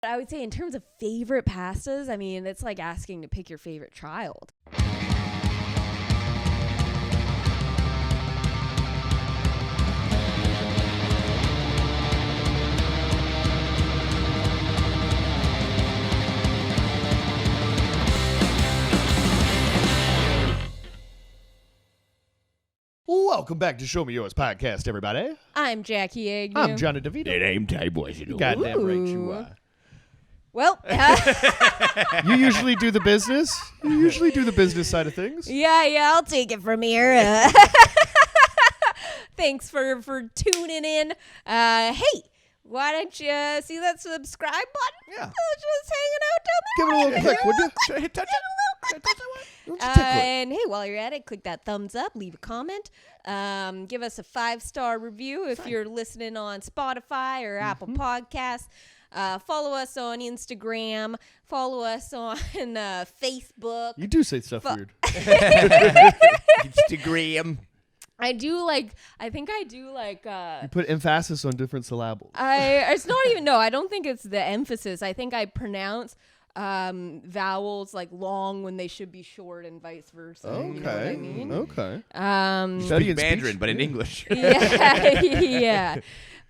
I would say in terms of favorite pastas, I mean, it's like asking to pick your favorite child. Welcome back to Show Me Yours podcast, everybody. I'm Jackie Agnew. I'm Johnny DeVito. It ain't time, boys. You know. Goddamn right you are. Well, You usually do the business? You usually do the business side of things? yeah, I'll take it from here. Thanks for tuning in. Hey, why don't you see that subscribe button? Yeah. Just hanging out down Give it a little click, would you? Hit touch it. And hey, while you're at it, click that thumbs up, leave a comment, give us a 5-star review if you're listening on Spotify or Apple Podcasts. Follow us on Instagram. Follow us on Facebook. You do say stuff weird. Instagram. I think I do like. You put emphasis on different syllables. It's not even. No, I don't think it's the emphasis. I think I pronounce vowels like long when they should be short and vice versa. Okay. You know what I mean? Okay. Studying Mandarin, but in English. Yeah.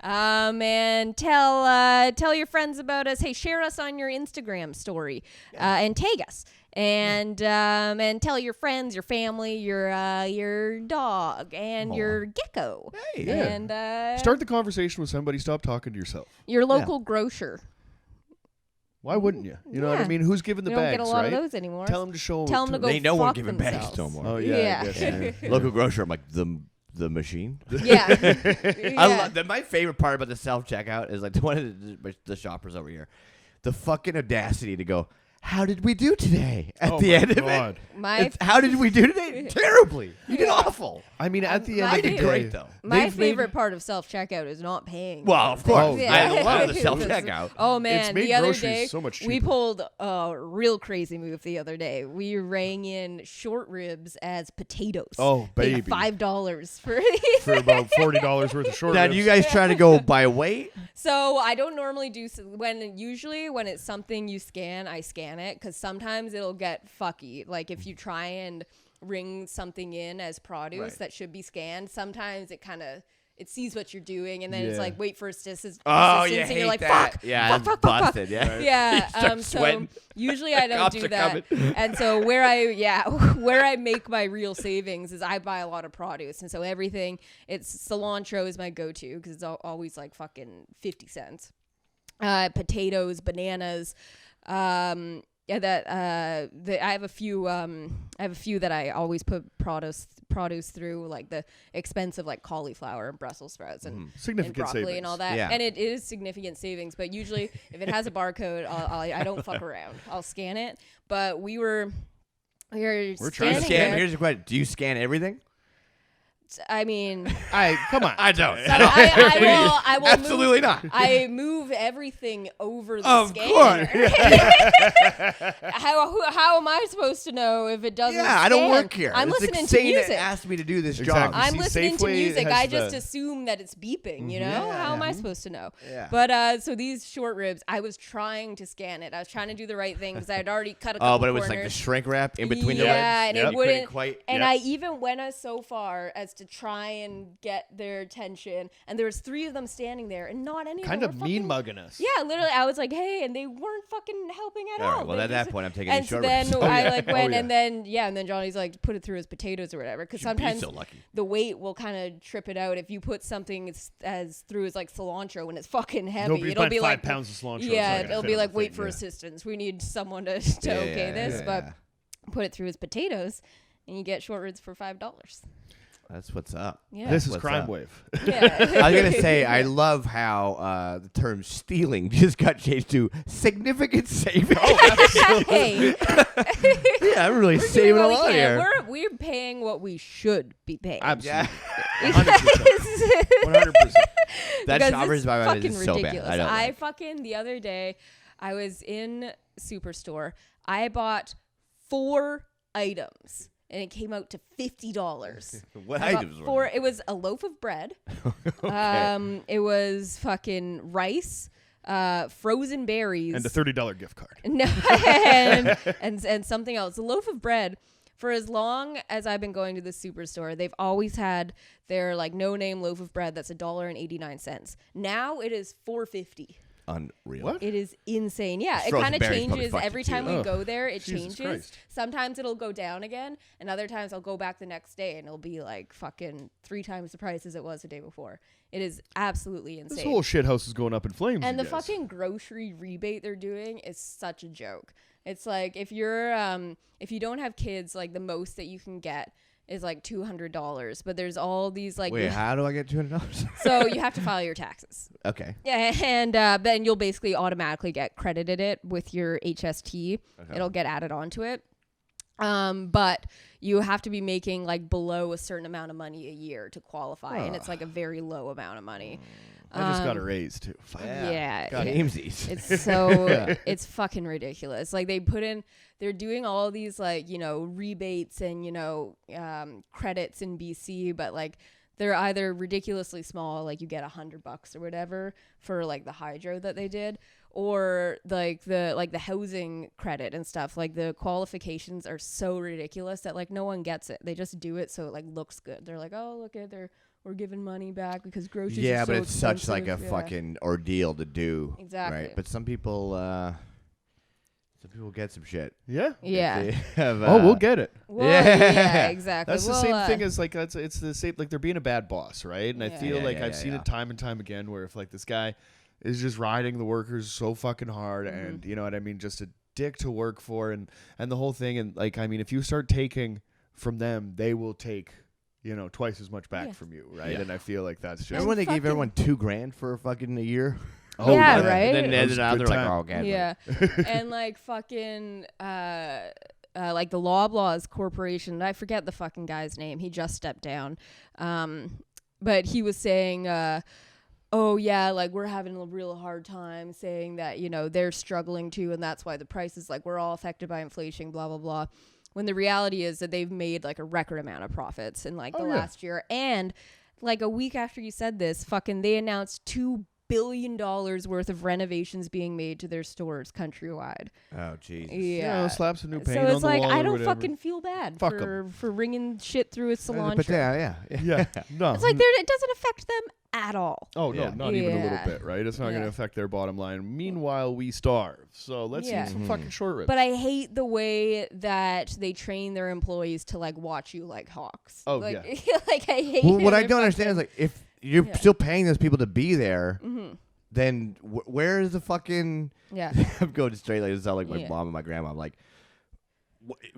And tell your friends about us. Hey, share us on your Instagram story, and tag us. And tell your friends, your family, your dog, and your gecko. Hey, yeah. And Start the conversation with somebody. Stop talking to yourself. your local grocer. Why wouldn't you? You know what I Yeah. mean? Who's giving the We don't bags, get a lot right? of those anymore. Tell them to show Tell them to go Ain't no one fuck giving bags themselves. no more. Oh, yeah. Yeah. I guess, yeah. Local grocery, I'm like, the machine. Yeah. I love my favorite part about the self-checkout is like one of the shoppers over here. The fucking audacity to go, how did we do today? At the end of it. How did we do today? Terribly. You did awful. I mean, at the end My of the day. did great, though. My They've made- favorite part of self-checkout is not paying. Well, of course. Oh, I love the self-checkout. Oh, man. It's made the other groceries day, so much we cheaper. pulled a real crazy move the other day. We rang in short ribs as potatoes. Oh, Paid baby. $5 for For about $40 worth of short Now, ribs. do you guys try to go by weight? So I don't normally do usually when it's something you scan, I scan it because sometimes it'll get fucky. Like if you try and ring something in as produce that should be scanned, sometimes it sees what you're doing and then it's Yeah. like wait for assistance. Oh, you and hate you're like that. fuck. Yeah, fuck, that's fuck, fuck, busted. fuck. Yeah. Yeah. You start So sweating. usually I don't Cops do are that. coming. And so where I make my real savings is I buy a lot of produce, and so everything. It's cilantro is my go-to because it's always like fucking 50 cents. Potatoes, bananas. I have a few that I always put produce through, like the expensive like cauliflower and Brussels sprouts and Significant broccoli savings. and all that. Yeah. And it is significant savings, but usually if it has a barcode, I don't fuck around. I'll scan it. But we were trying to standing there. Here's the question. Do you scan everything? I mean, Come on. I don't. I will Absolutely not. I move everything over the Of scanner. How am I supposed to know if it doesn't? Yeah, I don't scan? work here. I'm It's listening to insane music. It asked me to do this Exactly. job. I'm See, listening to Safeway music. has I just the- assume that it's beeping. You know, how am I supposed to know? Yeah. But so these short ribs, I was trying to scan it. I was trying to do the right thing because I had already cut a couple Oh, but it was corners. like the shrink wrap in between the ribs. Yeah, and Yep. it You wouldn't quite. And Yep. I even went so far as to try and get their attention. And there was 3 of them standing there, and not any Kind of of them were mean fucking, mugging us. Yeah, literally, I was like, "Hey," and they weren't fucking helping at All all. right, well, They at that just- point, I'm taking and these so short then ribs. I yeah. like Oh, went, yeah. and then Johnny's like, "Put it through as potatoes or whatever," because Should be sometimes so lucky. the weight will kind of trip it out if you put something as through as like cilantro when it's fucking heavy. Nobody's It'll buying be 5 like pounds of cilantro. It's yeah, not gonna it'll fit be on like the wait thing, for yeah. assistance. We need someone to Yeah, okay this, yeah, but yeah. put it through as potatoes, and you get short ribs for $5. That's what's up. Yeah. This is What's Crime up? Wave. Yeah. I was going to say, I love how the term stealing just got changed to significant savings. Hey, Yeah, I'm really we're doing saving a what we lot can. here. We're paying what we should be paying. Absolutely. Yeah. 100%. 100%. That Because shopper's it's buy fucking is so bad. ridiculous. I don't I like. fucking the other day, I was in Superstore. I bought 4 items, and it came out to $50. What I bought items were 4. It was a loaf of bread. It was fucking rice, frozen berries, and a $30 gift card. No, and something else. A loaf of bread. For as long as I've been going to the superstore, they've always had their like no-name loaf of bread that's $1.89. Now it is $4.50. Unreal. What? It is insane. Yeah, it Frozen kind of berries probably changes fucked every you too. time we Oh, go there. It Jesus changes. Christ. Sometimes it'll go down again, and other times I'll go back the next day and it'll be like fucking 3 times the price as it was the day before. It is absolutely insane. This whole shit house is going up in flames. And the you guys. fucking grocery rebate they're doing is such a joke. It's like if you're if you don't have kids, like the most that you can get is like $200. But there's all these like Wait, how do I get $200? so you have to file your taxes. Okay. Yeah, and then you'll basically automatically get credited it with your HST. Okay. It'll get added onto it. But you have to be making like below a certain amount of money a year to qualify, and it's like a very low amount of money. I just got a raise too. Fuck. Yeah, God, Amesies. it's so it's fucking ridiculous. Like they're doing all these like, you know, rebates and, you know, credits in BC, but like they're either ridiculously small, like you get $100 or whatever for like the hydro that they did, or like the housing credit and stuff. Like the qualifications are so ridiculous that like no one gets it. They just do it so it like looks good. They're like, oh, look at we're giving money back because groceries are Yeah, so but it's such like a expensive. fucking ordeal to do. Exactly. Right? But some people get some shit. Yeah. Yeah. We'll get it. Well, Yeah. yeah, exactly. That's the Well, same thing as like it's the same, like they're being a bad boss, right? And I Yeah. feel Yeah, like yeah, I've yeah, seen yeah. it time and time again where if like this guy is just riding the workers so fucking hard and you know what I mean, just a dick to work for and the whole thing, and like I mean if you start taking from them, they will take, you know, twice as much back from you, right? Yeah. And I feel like that's just Remember when they gave everyone $2,000 for fucking a year? Oh, Yeah, yeah. right? And then That was now a they're good like, time. oh, okay. Yeah. And like fucking like the Loblaws Corporation, I forget the fucking guy's name. He just stepped down. But he was saying oh yeah, like we're having a real hard time, saying that, you know, they're struggling too, and that's why the prices, like we're all affected by inflation, blah blah blah. When the reality is that they've made like a record amount of profits in like the last year. And like a week after you said this, fucking they announced $2 billion worth of renovations being made to their stores countrywide. Oh, Jesus. Yeah. slap some new paint So on it's the like wall I or don't whatever. fucking feel bad Fuck for ringing shit through a cilantro. But yeah. Yeah. No. It's like it doesn't affect them at all. Oh, no, Yeah. not even a little Yeah. bit, right? It's not going Yeah. to affect their bottom line. Meanwhile, we starve. So let's Yeah. eat some fucking short ribs. But I hate the way that they train their employees to like watch you like hawks. Oh, like, yeah. like I hate Well, what it. I don't understand is like if you're still paying those people to be there, then where is the fucking? Yeah. I'm going straight like this. Sound like my Yeah. mom and my grandma. I'm like,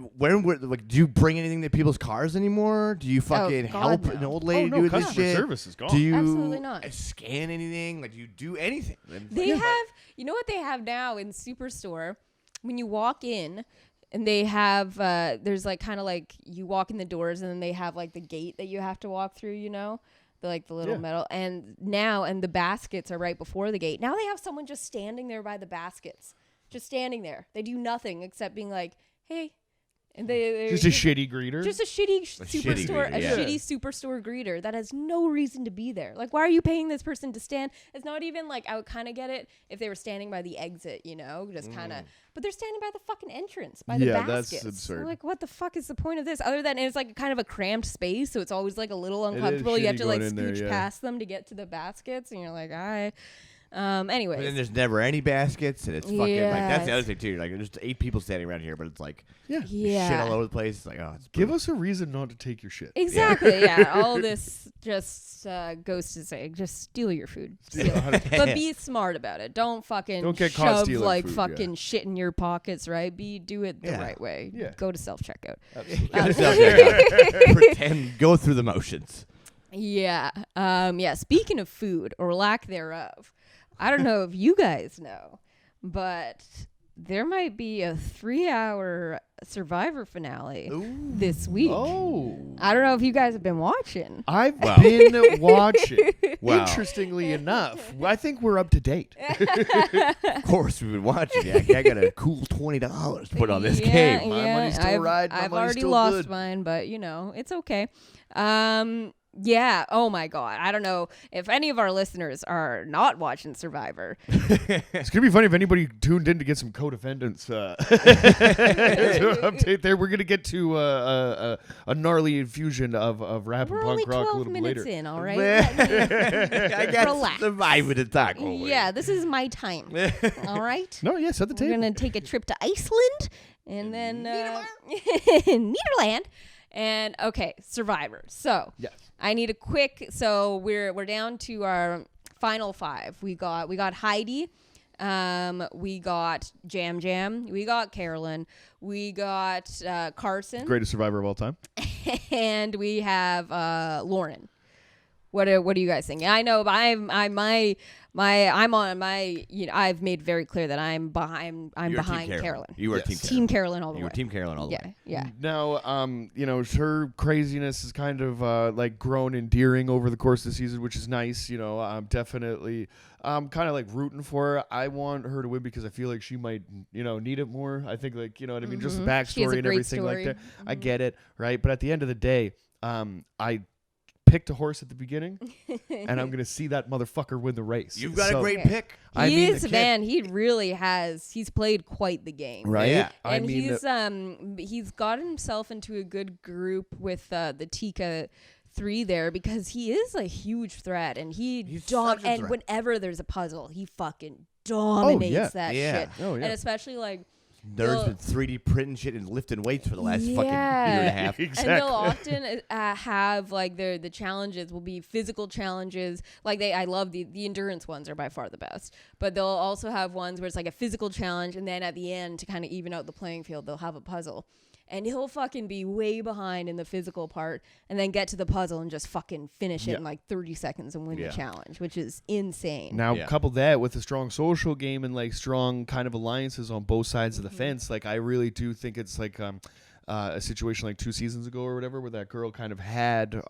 like, do you bring anything to people's cars anymore? Do you fucking God, help no. an old lady no, do this customer shit? service is gone. Do you Absolutely not. scan anything? Like, do you do anything? They have, you know what they have now in Superstore? When you walk in, and they have, there's like kind of like you walk in the doors, and then they have like the gate that you have to walk through, you know? Like the little metal. And the baskets are right before the gate. Now they have someone just standing there by the baskets. Just standing there. They do nothing except being like, hey. And they're Just a shitty greeter? Just a shitty shitty superstore, greeter, yeah. shitty superstore greeter that has no reason to be there. Like, why are you paying this person to stand? It's not even like, I would kind of get it if they were standing by the exit, you know, just kind of. But they're standing by the fucking entrance, by the baskets. that's absurd. I'm like, what the fuck is the point of this? Other than it's like kind of a cramped space, so it's always like a little is uncomfortable. You have shitty to like going in there, scooch yeah. past them to get to the baskets, and you're like, all right. But then Anyways, there's never any baskets, and it's fucking like that's the Yes. other thing too. Like there's 8 people standing around here, but it's like Yeah. shit all over the place. It's like, oh, it's Give brutal. us a reason not to take your shit. exactly, yeah. All this just goes to say, just steal your food. Steal it. But be smart about it. Don't fucking Don't get caught shove stealing like food, fucking shit in your pockets, right? Do it the Yeah. right way. Yeah. Go to self-checkout. Go to self-checkout. Pretend, go through the motions. Yeah. Yeah. Speaking of food or lack thereof, I don't know if you guys know, but there might be a 3-hour Survivor finale this week. Oh. I don't know if you guys have been watching. I've Wow. been watching. Wow. Interestingly enough, I think we're up to date. Of course, we've been watching. Yeah, I got a cool $20 to put on this Yeah, game. My money's still I've, right, my I've money's already still lost good. mine, but you know, it's okay. Yeah. Oh my God. I don't know if any of our listeners are not watching Survivor. It's gonna be funny if anybody tuned in to get some Codefendants update there. We're gonna get to a gnarly infusion of rap We're and only punk rock a 12 little bit minutes later. in, all right? I got Relax. surviving the talk. Yeah, this is my time. All right? No, yeah, set the We're table. going to take a trip to Iceland and then Nederland. And okay, Survivor. So Yes. I need a quick. So we're down to our final 5. We got Heidi. We got Jam Jam. We got Carolyn. We got Carson. Greatest survivor of all time. And we have Lauren. What do you guys think? I know, but I'm on my. You know, I've made very clear that I'm behind Carolyn. You were Yes. Team Carolyn all the way. You were Team Carolyn all the way. Yeah. Now, you know, her craziness is kind of like grown endearing over the course of the season, which is nice. You know, I'm definitely kind of like rooting for her. I want her to win because I feel like she might, you know, need it more. I think, like, you know what I mean, just the backstory and everything like that. I get it, right? But at the end of the day, I picked a horse at the beginning, and I'm gonna see that motherfucker win the race. You've got a great pick. He is, man. He really has. He's played quite the game, right? Yeah. And he's got himself into a good group with the Tika 3 there because he is a huge threat, and and whenever there's a puzzle, he fucking dominates that shit. Oh, yeah. And especially like. Nerds been 3D printing shit and lifting weights for the last fucking year and a half. Exactly. And they'll often have like the challenges will be physical challenges. Like I love the endurance ones are by far the best. But they'll also have ones where it's like a physical challenge, and then at the end to kind of even out the playing field, they'll have a puzzle. And he'll fucking be way behind in the physical part and then get to the puzzle and just fucking finish it in like 30 seconds and win the challenge, which is insane. Now, couple that with a strong social game and like strong kind of alliances on both sides of the fence. Like, I really do think it's like a situation like 2 seasons ago or whatever, where that girl kind of had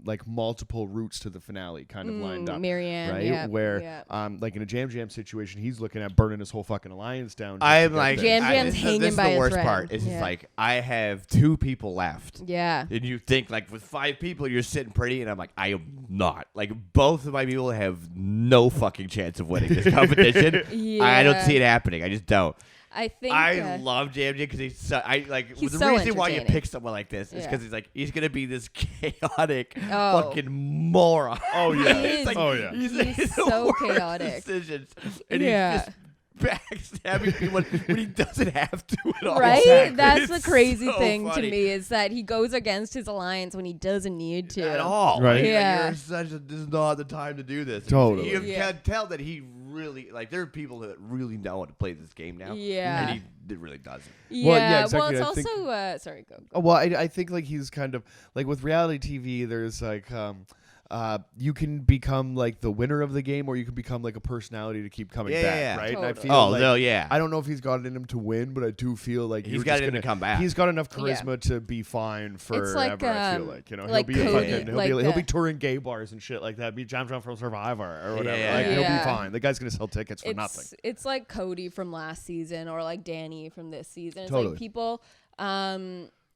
like multiple routes to the finale kind of lined up. Marianne, right? Where like in a Jam Jam situation, he's looking at burning his whole fucking alliance down. I'm like, Jam Jam's hanging this is by the a worst thread. part. It's just like, I have 2 people left. Yeah. And you think, like, with 5 people, you're sitting pretty, and I'm like, I am not. Like, both of my people have no fucking chance of winning this competition. I don't see it happening. I just don't. I think I love Jam Jam because he's so, the so reason why you pick someone like this is because he's gonna be this chaotic fucking moron. Oh yeah, he's so chaotic. Decisions, and he's just backstabbing people when he doesn't have to at all. Right? Exactly. That's the crazy so thing funny. to me is that he goes against his alliance when he doesn't need to at all. Right? Like, this is not the time to do this. Totally. You can tell that he really there are people that really know how to play this game now. Yeah. And he really doesn't. Yeah. Well, yeah, exactly. Well, it's also sorry, go. Oh, well, I think like he's kind of like with reality TV. There's like you can become like the winner of the game, or you can become like a personality to keep coming back, right? Totally. And I feel I don't know if he's got it in him to win, but I do feel like he's got it in to come back. He's got enough charisma to be fine forever. Like, I feel like, you know, like he'll be touring gay bars and shit like that. Be Jam Jam from Survivor or whatever. Like, he'll be fine. The guy's gonna sell tickets for nothing. It's like Cody from last season or like Danny from this season. It's Totally. like people.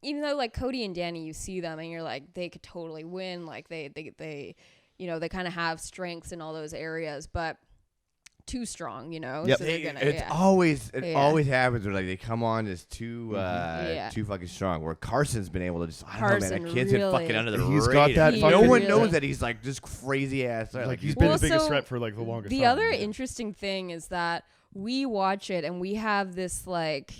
Even though like Cody and Danny, you see them and you're like they could totally win. Like they you know, they kind of have strengths in all those areas, but too strong, you know. Yep. So they're gonna, it always happens where like they come on as too fucking strong. Where Carson's been able to just I don't know, man, that kid's been fucking under the radar. He's got that. No one knows that he's like just crazy ass. Like he's been the biggest threat for like the longest time. The other interesting thing is that we watch it and we have this like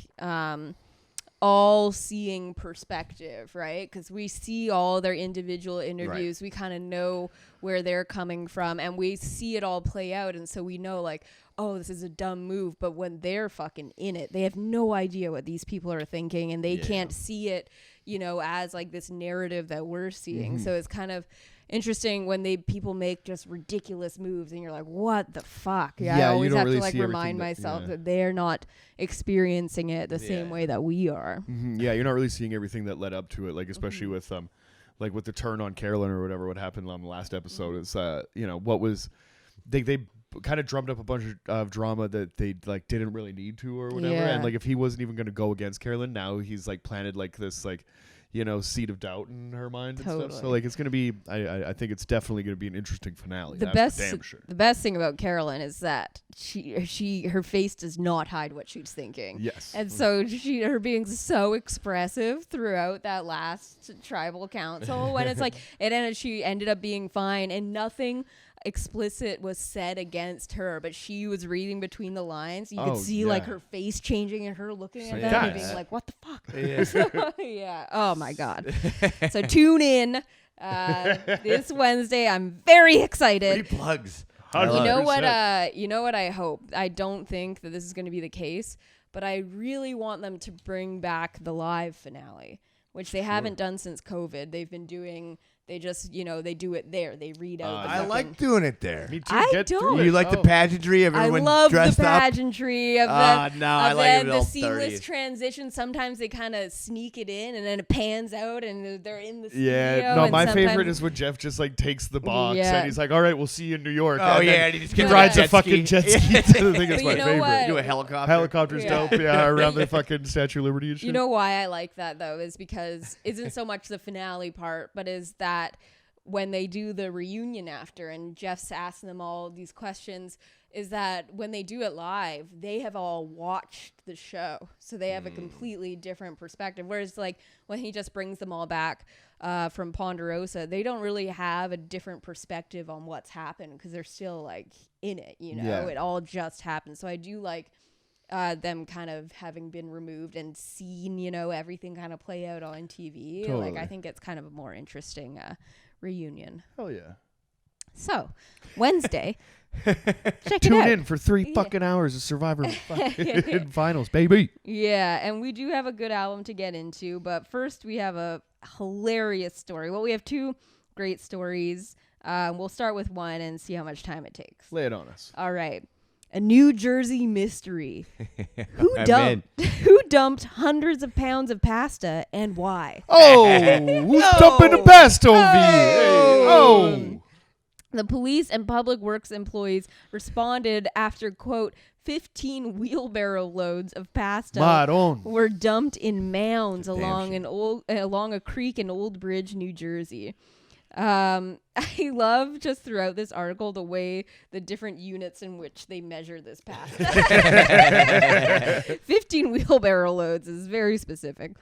all-seeing perspective, right? Because we see all their individual interviews. Right. We kind of know where they're coming from, and we see it all play out, and so we know, like, oh, this is a dumb move, but when they're fucking in it, they have no idea what these people are thinking, and they can't see it, you know, as, like, this narrative that we're seeing. So it's kind of interesting when people make just ridiculous moves and you're like, what the fuck? I always have to like remind myself that they're not experiencing it the same way that we are. Yeah, you're not really seeing everything that led up to it, like especially with like with the turn on Carolyn or whatever, what happened on the last episode is you know, what was they kind of drummed up a bunch of drama that they like didn't really need to or whatever. And like if he wasn't even going to go against Carolyn, now he's like planted like this like, seed of doubt in her mind and Totally. stuff. So like it's gonna be, I think it's definitely gonna be an interesting finale. The best thing about Carolyn is that her face does not hide what she's thinking. Yes. And so her being so expressive throughout that last tribal council when it's like she ended up being fine and nothing explicit was said against her, but she was reading between the lines. You could see like her face changing and her looking at them and being like, what the fuck? Yeah. Oh my God. So tune in this Wednesday. I'm very excited. 3 plugs. You know what I hope? I don't think that this is going to be the case, but I really want them to bring back the live finale, which they haven't done since COVID. They've been doing. They just, they do it there. They read out. I like doing it there. Me too. I don't. You like the pageantry of everyone dressed up? I love the pageantry of I like the seamless transition. Sometimes they kind of sneak it in, and then it pans out, and they're in the studio. Yeah, no, my favorite is when Jeff just like takes the box and he's like, "All right, we'll see you in New York." Oh, and he rides a fucking jet ski. I think it's my favorite. What? Do a helicopter. Helicopter's dope. Yeah, around the fucking Statue of Liberty and shit. You know why I like that though is because isn't so much the finale part, but is that when they do the reunion after and Jeff's asking them all these questions, is that when they do it live, they have all watched the show. So they have a completely different perspective. Whereas like when he just brings them all back from Ponderosa, they don't really have a different perspective on what's happened because they're still like in it, It all just happened. So I do like them kind of having been removed and seen, everything kind of play out on TV. Totally. Like I think it's kind of a more interesting reunion. Hell yeah. So, Wednesday, check it out. Tune in for 3 fucking hours of Survivor finals, baby. Yeah, and we do have a good album to get into, but first we have a hilarious story. Well, we have 2 great stories. We'll start with one and see how much time it takes. Lay it on us. All right. A New Jersey mystery. Who dumped hundreds of pounds of pasta and why? Oh, who's dumping the pasta over here? Oh. The police and public works employees responded after, quote, 15 wheelbarrow loads of pasta were dumped in mounds along a creek in Old Bridge, New Jersey. I love just throughout this article the way the different units in which they measure this pasta. 15 wheelbarrow loads is very specific.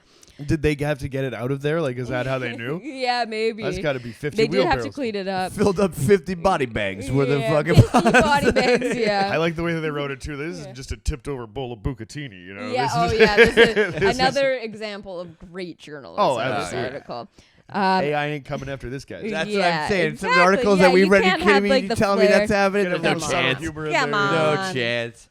Did they have to get it out of there? Like, is that how they knew? Yeah, maybe. That's got to be 50 They wheelbarrows. did have to clean it up. Filled up 50 body bags worth of fucking 50 body bags, yeah. I like the way that they wrote it, too. This is just a tipped-over bowl of bucatini, Yeah, this is another example of great journalism in this article. AI ain't coming after this guy. That's what I'm saying. Exactly. Some articles that we read, you kidding me? You telling me that's happening? There's no chance. Come on. No chance.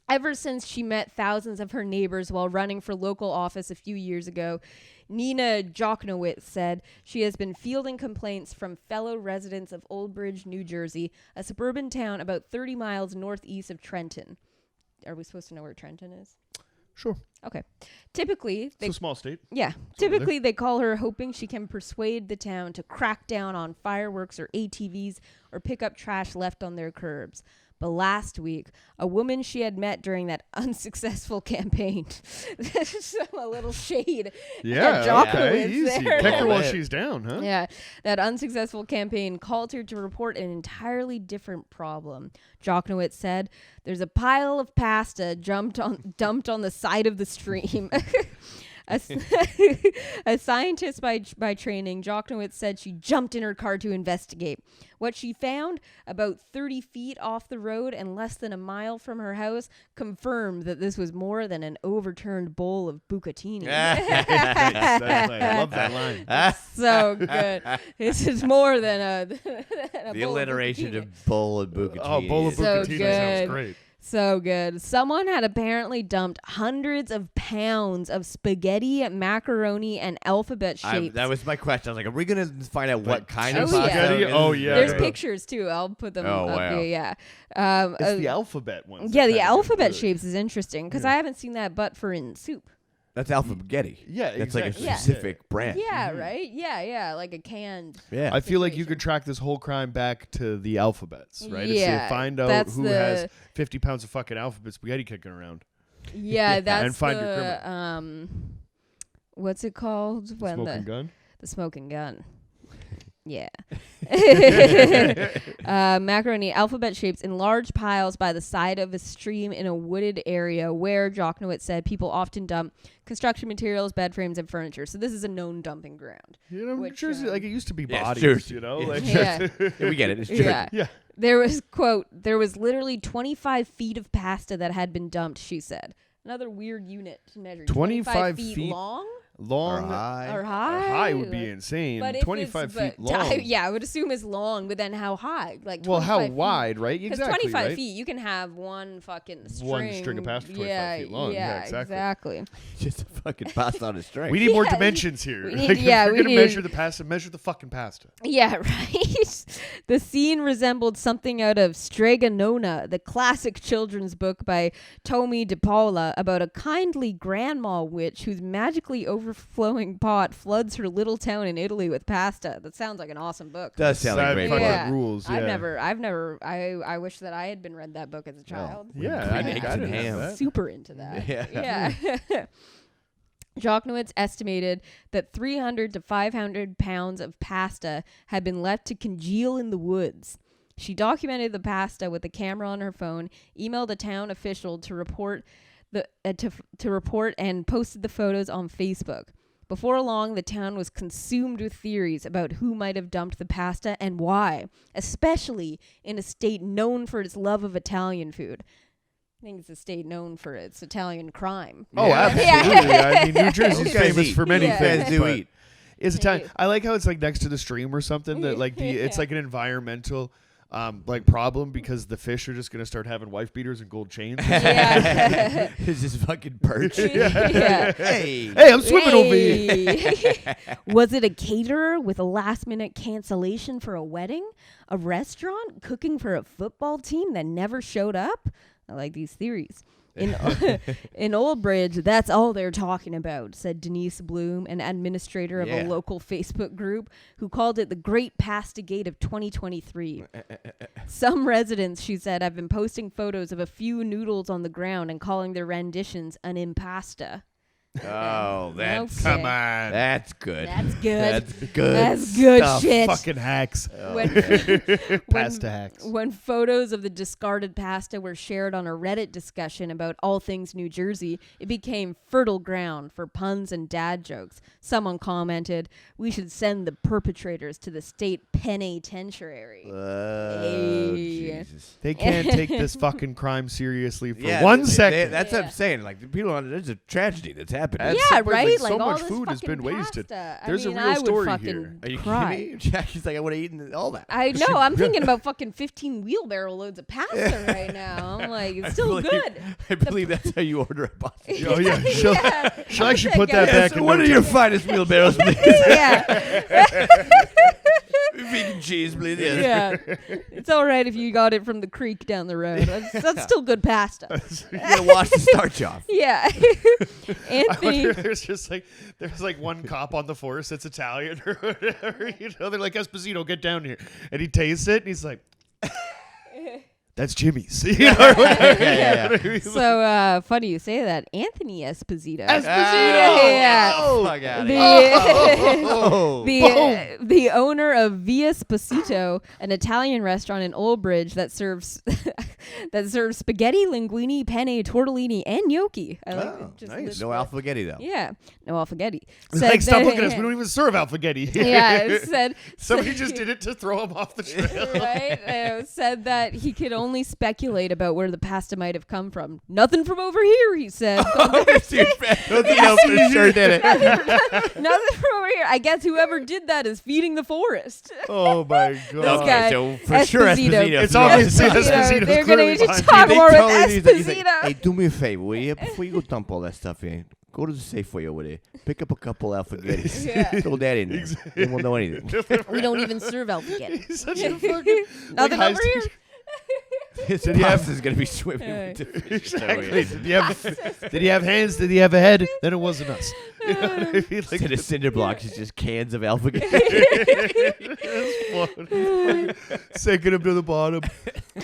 Ever since she met thousands of her neighbors while running for local office a few years ago, Nina Joknowitz said she has been fielding complaints from fellow residents of Old Bridge, New Jersey, a suburban town about 30 miles northeast of Trenton. Are we supposed to know where Trenton is? Sure. Okay. Typically, it's a small state. Yeah. Typically, they call her hoping she can persuade the town to crack down on fireworks or ATVs or pick up trash left on their curbs. But last week, a woman she had met during that unsuccessful campaign, a little shade. Yeah, okay, easy. Pick her while she's down, huh? Yeah, that unsuccessful campaign called her to report an entirely different problem. Joknowitz said, "There's a pile of pasta dumped on the side of the stream." A scientist by training, Joknowitz said she jumped in her car to investigate. What she found, about 30 feet off the road and less than a mile from her house, confirmed that this was more than an overturned bowl of bucatini. I love that line. So good. This is more than a the alliteration of bowl of bucatini. Oh, bowl of bucatini sounds great. So good. Someone had apparently dumped hundreds of pounds of spaghetti, macaroni, and alphabet shapes. That was my question. I was like, are we going to find out what kind of spaghetti? Oh, yeah. There's pictures, too. I'll put them up here. Yeah. It's the alphabet ones. Yeah, the alphabet shapes is interesting because I haven't seen that but for in soup. That's alphagetti. Yeah, that's like a specific brand. Yeah, right? Yeah, like a canned. Yeah. I feel like you could track this whole crime back to the alphabets, right? Yeah. To find out who has 50 pounds of fucking alphabet spaghetti kicking around. Yeah, that's and find your criminal. what's it called? Smoking gun? The smoking gun. Yeah. Macaroni, alphabet shapes in large piles by the side of a stream in a wooded area where Joknowitz said people often dump construction materials, bed frames, and furniture. So this is a known dumping ground. You know, which, Jersey, like it used to be Yeah, bodies, Jersey. you know? Yeah. Like, Yeah. We get it. It's true. Yeah. There was, quote, there was literally 25 feet of pasta that had been dumped, she said. Another weird unit to measure. 25 feet feet long? Long. Or high. Or high? High would be insane. But 25 feet long. Yeah, I would assume it's long, but then how high? Like, well, how feet. wide, right? Because Exactly. 25 right? feet, you can have one fucking string. One string of pasta 25 feet long. Yeah, exactly. Just a fucking pasta on a string. We need more Yeah, dimensions here. we need- Like, yeah, if we you're going need- to measure the pasta, measure the fucking pasta. Yeah, right? The scene resembled something out of Strega Nona, the classic children's book by Tommy DePaula about a kindly grandma witch whose magically overflowing pot floods her little town in Italy with pasta. That sounds like an awesome book. Does sound like a great fucking book. Yeah. rules. Yeah. I wish that I had been read that book as a child. Yeah, Green I eggs and didn't ham. have that. Super into that. Yeah. Joknowitz estimated that 300 to 500 pounds of pasta had been left to congeal in the woods. She documented the pasta with a camera on her phone, emailed a town official to report to report, and posted the photos on Facebook. Before long, the town was consumed with theories about who might have dumped the pasta and why, especially in a state known for its love of Italian food. I think it's a state known for its Italian crime. Oh, Yeah. absolutely. I mean, New Jersey's Those guys famous eat. for many Yeah. things. Guys do but eat. It's They Italian. do. I like how it's like next to the stream or something that like it's like an environmental like problem because the fish are just gonna start having wife beaters and gold chains. Yeah. It's just fucking perch. Yeah. Hey. Hey, I'm swimming over here. Hey. Was it a caterer with a last-minute cancellation for a wedding? A restaurant cooking for a football team that never showed up? I like these theories. In Old Bridge, that's all they're talking about, said Denise Bloom, an administrator of a local Facebook group, who called it the Great Pasta Gate of 2023. Some residents, she said, have been posting photos of a few noodles on the ground and calling their renditions an impasta. Oh, that's Okay. Come on. that's good. That's good. That's good. That's good stuff. shit. Fucking hacks. When Hacks. When photos of the discarded pasta were shared on a Reddit discussion about all things New Jersey, it became fertile ground for puns and dad jokes. Someone commented, "We should send the perpetrators to the state penitentiary." Hey. Jesus. They can't take this fucking crime seriously for Yeah, 1 second. That's what I'm saying. Like the people on there's a tragedy that's happening. At Yeah, some point, right? like, Like so all much this food has fucking been wasted. pasta. There's I mean, a real I would story fucking here. Are you cry. kidding me? Jackie's like, I would have eaten all that. I know. I'm thinking about fucking 15 wheelbarrow loads of pasta right now. I'm like, it's still good. I believe that's how you order a pasta. Oh yeah, she'll actually put that Yeah, back So in what no are your time. finest wheelbarrows, please? Yeah. Vegan cheese, please. Yeah. It's all right if you got it from the creek down the road. That's still good pasta. You gotta wash the starch off. Yeah. I Anthony. wonder if there's like one cop on the force that's Italian or whatever. You know, they're like, Esposito, get down here, and he tastes it and he's like, that's Jimmy's. You know, or whatever. Yeah. So funny you say that. Anthony Esposito. Yeah. Oh, Fuck out The, Oh. the owner of Via Sposito, an Italian restaurant in Old Bridge that serves spaghetti, linguine, penne, tortellini, and gnocchi. I like Oh, just nice. this No one. alphagetti though. Yeah, no alphagetti. Like, stop that- looking at us. We don't even serve alphagetti. Yeah, it said Somebody just did it to throw him off the trail. right. Said that he could only speculate about where the pasta might have come from. Nothing from over here, he said. Nothing else for sure did it. Nothing from over here. I guess whoever did that is feeding the forest. Oh my god. guy, so for sure Esposito. Esposito. It's obviously Esposito. Esposito's They're gonna clearly need to behind talk it. more with He's like, Esposito. hey, do me a favor, will you? Before you go dump all that stuff in, go to the Safeway over there. Pick up a couple alphagettis. Yeah. Throw that in there. They won't know anything. We don't even serve alphagetti. He's such a fucking Nothing like, over here. His Did he have- pasta's gonna be swimming Yeah. with the fish. Exactly. Did he have hands? Did he have a head? Then it wasn't us. You know what I mean? Like, Instead of cinder blocks, it's just cans of alphagetti. sinking him to the bottom.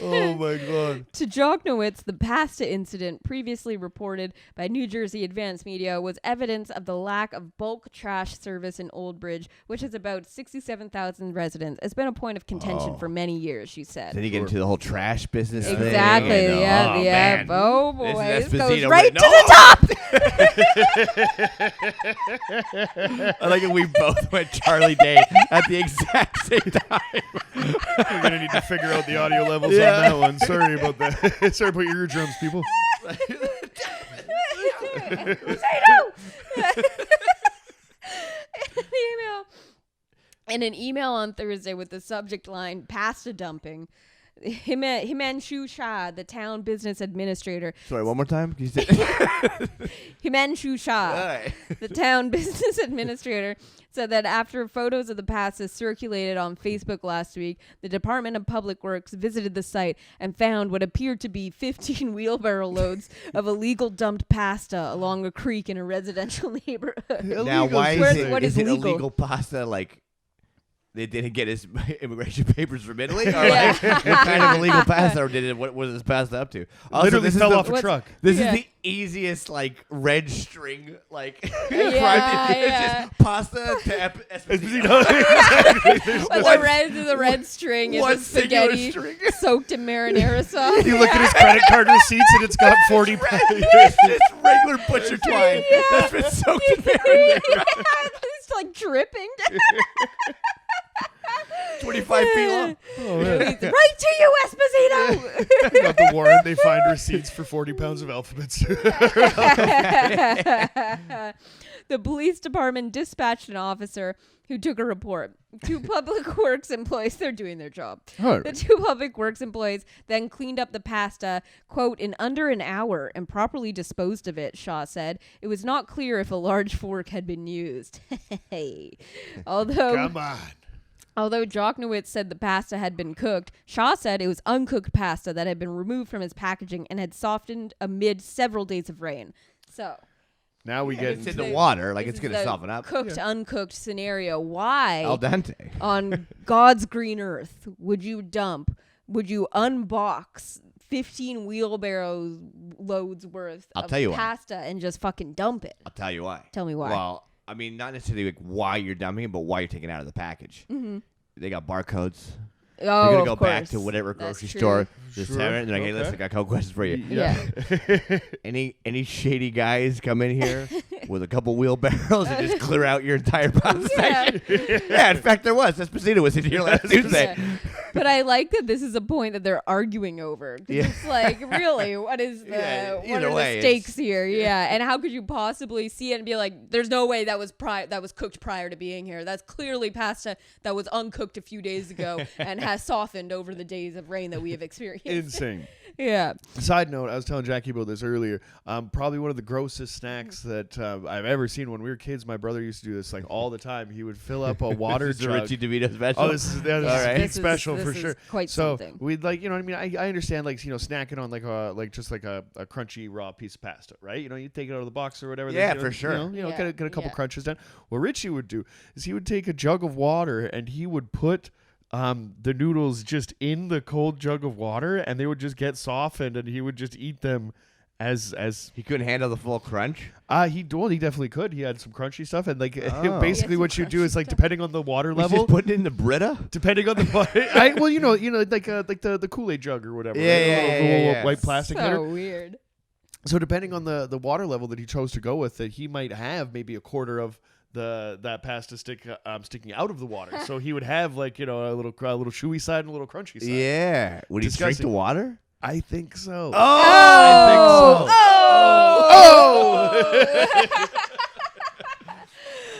Oh my God. To Joknowitz, the pasta incident previously reported by New Jersey Advance Media was evidence of the lack of bulk trash service in Old Bridge, which has about 67,000 residents. It's been a point of contention for many years, she said. Then you get into the whole trash business thing. Exactly. And, Yeah. man. Oh boy, this goes Esposito right to written the top. I like it. We both went Charlie Day at the exact same time. We're gonna need to figure out the audio levels on that one. Sorry about that. Sorry about your eardrums, people. In an email on Thursday with the subject line "pasta dumping," Himanshu Shah, the town business administrator. Sorry, one more time. Can you say Himanshu Shah, the town business administrator, said that after photos of the pasta circulated on Facebook last week, the Department of Public Works visited the site and found what appeared to be 15 wheelbarrow loads of illegal dumped pasta along a creek in a residential neighborhood. Now, why is it illegal? illegal pasta? Like, they didn't get his immigration papers from Italy? Or Yeah. like, what kind of illegal pasta? Or what was this pasta up to? Also, Literally fell off a truck. This is the easiest, like, red string, like, crime. Yeah. It's just pasta to Esposito. The red string is One a spaghetti string. soaked in marinara sauce. You look at his credit card receipts and it's got 40 pounds. It's regular butcher twine. Yeah. That's been soaked in marinara. It's like dripping. 25 feet long. Oh, man. Right to you, Esposito. Got the warrant. They find receipts for 40 pounds of alphabets. The police department dispatched an officer who took a report. Two public works employees, they're doing their job. Right. The two public works employees then cleaned up the pasta, quote, in under an hour and properly disposed of it, Shaw said. It was not clear if a large fork had been used. Come on. Although Joknowitz said the pasta had been cooked, Shaw said it was uncooked pasta that had been removed from its packaging and had softened amid several days of rain. So Now we get It's in the water. Like, it's going to soften up. Cooked, uncooked scenario. Why Al dente. on God's green earth would you unbox 15 wheelbarrows loads worth of pasta and just fucking dump it? I'll tell you why. Tell me why. Well, I mean, not necessarily like why you're dumping it, but why you're taking it out of the package. Mm-hmm. They got barcodes. Oh, you're gonna go of course. back to whatever That's grocery true. store. Just Sure. have it, and they're like, hey, listen, I got a couple questions for you. Yeah. Any shady guys come in here with a couple wheelbarrows and just clear out your entire pasta section? Yeah, in fact, there was. Esposito was in here last Tuesday. Yeah. But I like that this is a point that they're arguing over. It's like, really, what is the what are the stakes here? Yeah, and how could you possibly see it and be like, there's no way that was cooked prior to being here. That's clearly pasta that was uncooked a few days ago and has softened over the days of rain that we have experienced. insane. Yeah. Side note, I was telling Jackie about this earlier. Probably one of the grossest snacks that I've ever seen. When we were kids, my brother used to do this like all the time. He would fill up a water This is jug. Richie DeVito special. Oh, this is All right. big special for This sure. is quite so something. we'd like, you know what I mean? I understand like, you know, snacking on like a crunchy raw piece of pasta, right? You know, you take it out of the box or whatever. Yeah, then, for sure. You know, Yeah. get a couple crunches done. What Richie would do is he would take a jug of water and he would put the noodles just in the cold jug of water, and they would just get softened, and he would just eat them as He couldn't handle the full crunch. he definitely could. He had some crunchy stuff, and like Oh. basically He had what some you do is crunchy like stuff. depending on the water Was level, just putting it in the Brita? depending on the well, you know, like the Kool-Aid jug or whatever, Yeah, right? yeah, The yeah, little yeah. white plastic So hitter. weird. So depending on the water level that he chose to go with, that he might have maybe a quarter of that pasta sticking out of the water. So he would have like, you know, a little chewy side and a little crunchy side. Yeah. Would he drink the water? I think so. Oh!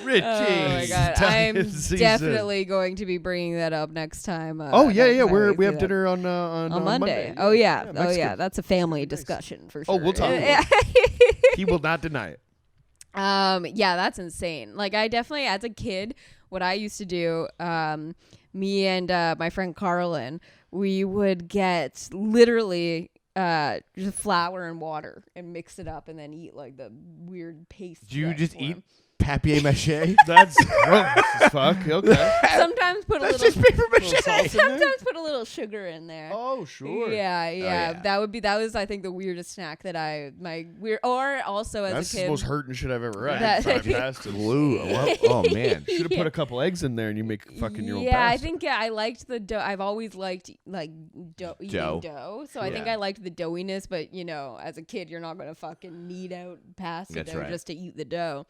Richie. Oh my god! I'm season. definitely going to be bringing that up next time. Oh yeah. next time We have see that. dinner on Monday. Oh yeah. Mexican. That's a family discussion for sure. Oh, we'll talk about Yeah. He will not deny it. Yeah, that's insane. Like, I definitely, as a kid, what I used to do, me and my friend Carlin, we would get literally just flour and water and mix it up and then eat like the weird paste. Do you that just form. eat papier-mâché. That's gross as fuck. Okay. Sometimes put a That's little. just paper-mâché. Sometimes put a little sugar in there. Oh, sure. Yeah. yeah. That was I think the weirdest snack that or also as That's a kid. the most hurting shit I've ever read. That- Fried pasta. Glue. Oh man. Should have put a couple eggs in there and you make fucking your own Yeah, I pasta. think I liked the dough. I've always liked eating dough. So I think Yeah. I liked the doughiness, but as a kid you're not going to fucking knead out pasta That's dough right. just to eat the dough.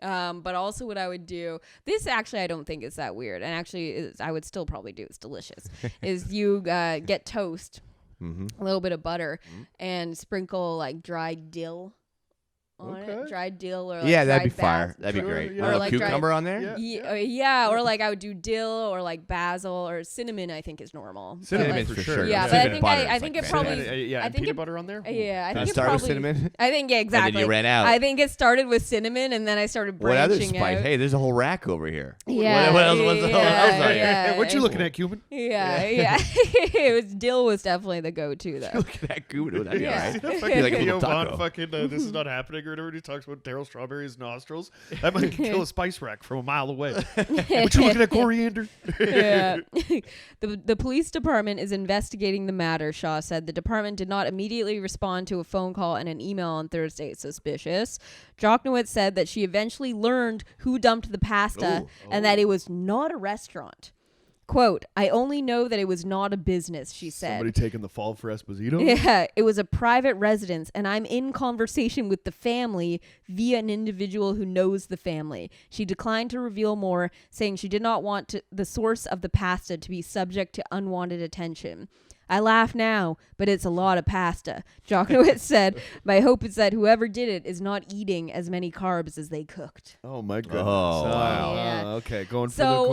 But also what I would do, this actually I don't think is that weird, and actually I would still probably do, it's delicious, is you get toast, a little bit of butter, and sprinkle like dried dill on it. Dried dill or like That'd be dried fire. basil. That'd be great. Yeah. Or Or a like cucumber on there. Yeah. Or like I would do dill or like basil or cinnamon. I think is normal. Cinnamon's But, for for sure. sure. Yeah, but Cinnamon butter I is think like it fantastic. probably. Yeah, I and think peanut it- butter on there? Yeah, I Did think it it start with probably. cinnamon? I think exactly. And then you ran out. I think it started with cinnamon, and then I started What other branching spice? out. Hey, there's a whole rack over here. Yeah. What else? What's the whole yeah, else on here? yeah, What you looking at, Cuban? Yeah. It was dill was definitely the go-to though. Look at that goo. That'd be Yeah. alright. See That Be like a Theo little Von taco. fucking this is not happening or whatever. He talks about Daryl Strawberry's nostrils. That might kill a spice rack from a mile away. What you looking at, coriander? Yeah. The police department is investigating the matter, Shaw said. The department did not immediately respond to a phone call and an email on Thursday. Suspicious. Joknowitz said that she eventually learned who dumped the pasta and that it was not a restaurant. Quote, I only know that it was not a business, she said. Somebody taking the fall for Esposito? Yeah, it was a private residence, and I'm in conversation with the family via an individual who knows the family. She declined to reveal more, saying she did not want the source of the pasta to be subject to unwanted attention. I laugh now, but it's a lot of pasta. Joknowitz said, my hope is that whoever did it is not eating as many carbs as they cooked. Oh my goodness! Oh, wow. Yeah. Okay, going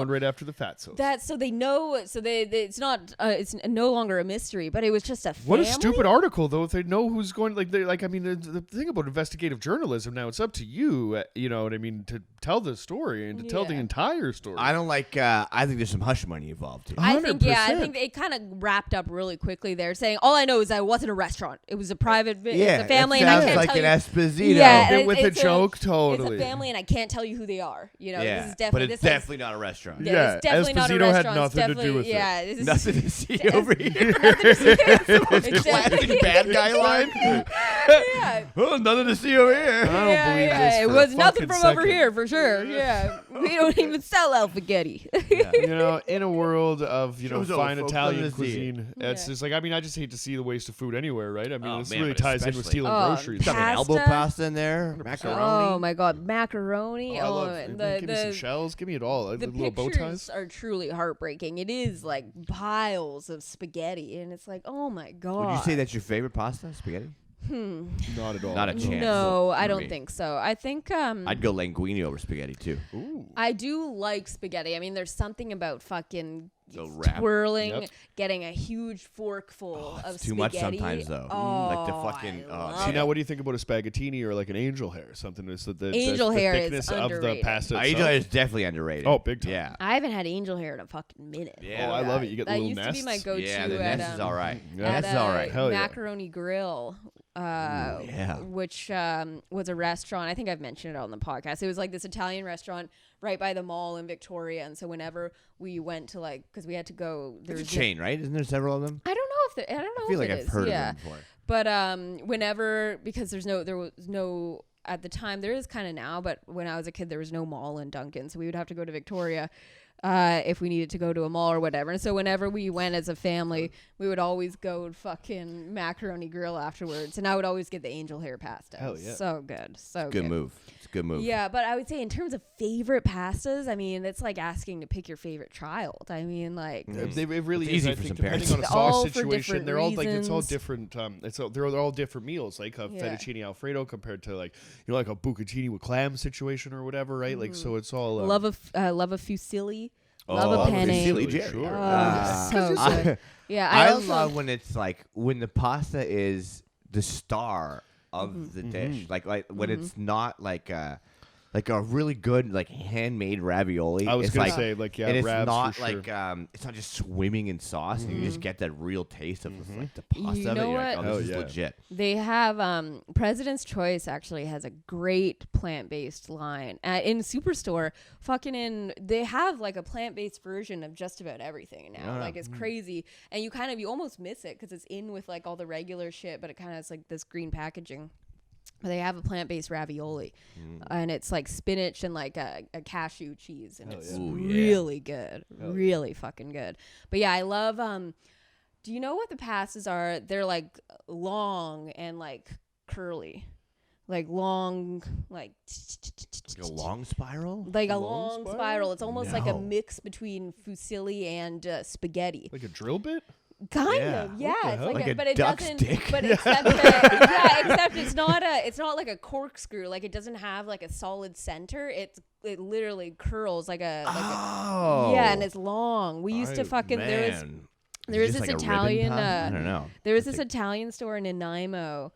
right after the fat sauce. So they know. So it's not. It's no longer a mystery, but it was just a What a family? stupid article, though. If they know who's going, I mean, the thing about investigative journalism now, it's up to you. You know what I mean, to tell the story and to tell the Yeah. entire story. I don't like. I think there's some hush money involved too. I think 100%. it kind of wrapped up really quickly there, saying all I know is that it wasn't a restaurant; it was a private, Yeah, it's a family, it and I sounds can't like tell an you. Esposito. Yeah, Bit and with a it's joke, totally. It's a family, and I can't tell you who they are. Yeah, this is but definitely it's definitely not a restaurant. Yeah, it's definitely not a Esposito had restaurant. It's nothing to do definitely- with it. yeah, this is Nothing to see over here. It's Classic bad guy line. yeah. Oh, nothing to see over here. I don't believe this. It for was a nothing fucking from over second. here for sure. Yeah, we don't even sell alphagetti. You know, in a world of Shows all fine folks Italian love to see it. cuisine, it's Yeah. just like, I mean, I just hate to see the waste of food anywhere, right? I mean, Oh, this man, really but ties in with especially- stealing Oh, groceries. Stuff an elbow Pasta? pasta in there. Macaroni. Oh my god, macaroni! I Oh, love and give me some shells. Give me it all. the The little bow pictures ties. are truly heartbreaking. It is like piles of spaghetti, and it's like, oh my god. Would you say that's your favorite pasta? Spaghetti? Not at all. Not a chance. No, I for don't me. think so. I think I'd go linguine over spaghetti too. Ooh. I do like spaghetti. I mean, there's something about fucking The wrap. twirling, Yep. getting a huge forkful of It's too much spaghetti. sometimes though. Oh, Like the fucking. I love See, it. now what do you think about a spaghettini or like an angel hair or something? Is the Angel hair is thickness of the underrated. pasta Angel itself? hair is definitely underrated. Oh, big time. Yeah. I haven't had angel hair in a fucking minute. Yeah. Oh, I love it. You get the that little used to be my nests. go-to Yeah, the at, nest is all right. Yeah. at Nest is all right. Hell yeah. Macaroni Grill, yeah. which was a restaurant. I think I've mentioned it on the podcast. It was like this Italian restaurant right by the mall in Victoria, and so whenever we went to because we had to go, there It's a was chain, right? Isn't there several of them? I don't know if I don't know I feel if like it I've is. heard Yeah. of them before. But whenever, because there was no at the time, there is kind of now, but when I was a kid there was no mall in Duncan, so we would have to go to Victoria if we needed to go to a mall or whatever. And so whenever we went as a family, we would always go to fucking Macaroni Grill afterwards, and I would always get the angel hair pasta. Hell yeah. So good. So Good move. It's a good move. Yeah, but I would say in terms of favorite pastas, I mean, it's like asking to pick your favorite child. I mean, like It really It's is. easy I for think some depending parents. on a It's sauce all for situation, different they're all like it's all reasons. different. They're all different meals, like a Yeah. fettuccine alfredo compared to like like a bucatini with clam situation or whatever, right? Like so, it's all love a fusilli. Oh, Love a penne. fusilli, Jerry. Sure. Oh, Ah. so good. Yeah, I also, love when it's like when the pasta is the star of the dish, like when it's not like like a really good like handmade ravioli. I was it's gonna like, say like and it's Ravs not for like sure. it's not just swimming in sauce. And you just get that real taste of like the pasta You of it. know You're like, what? oh, this Oh, is yeah. legit. They have President's Choice actually has a great plant-based line in Superstore. They have like a plant-based version of just about everything now. Yeah. Like it's crazy, and you almost miss it because it's in with like all the regular shit, but it kind of has like this green packaging. But they have a plant-based ravioli, and it's like spinach and like a cashew cheese, and it's really good, really fucking good. But yeah, I love. Do you know what the pastas are? They're like long and like curly, like long, like a long spiral. like a long spiral. It's almost like a No. mix between fusilli and spaghetti. Like a drill bit. Kind Yeah. of, yeah. the It's hell? Like a but it duck's doesn't. dick. But except except it's not like a corkscrew. Like it doesn't have like a solid center. It literally curls like a yeah, and it's long. We used to fucking there was this like a ribbon Italian. pasta? I don't know. There was this Italian store in Nanaimo